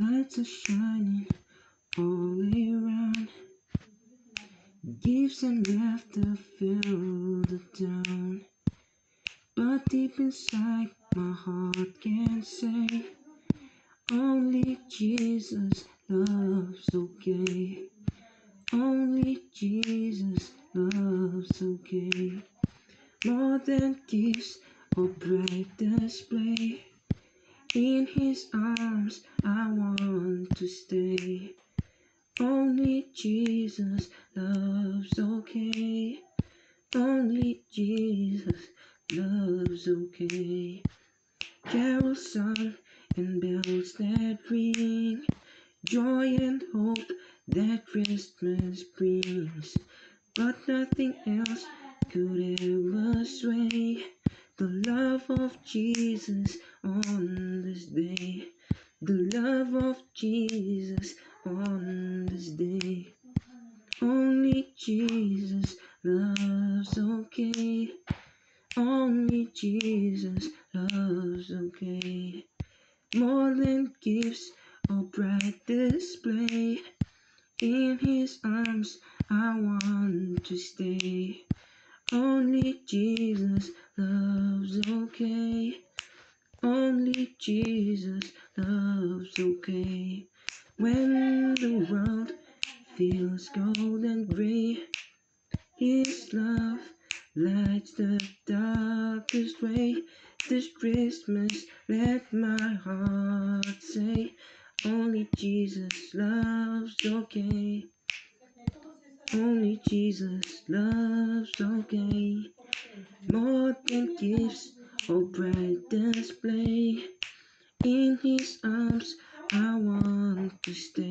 Lights are shining all around. Gifts and laughter fill the town. But deep inside my heart can say only Jesus loves okay. Only Jesus loves okay. More than gifts or bright display. In His arms I want to stay. Only Jesus loves okay. Only Jesus loves okay. Carols sung and bells that ring, joy and hope that Christmas brings. But nothing else could ever sway the love of Jesus on this day. The love of Jesus on this day. Only Jesus loves okay. Only Jesus loves okay. More than gifts or bright display. In His arms I want to stay. Only Jesus loves okay. Only Jesus loves okay. When the world feels cold and gray, His love lights the darkest way. This Christmas let my heart say, only Jesus loves okay. Only Jesus loves okay. More than gifts or bright display. In His arms I want to stay.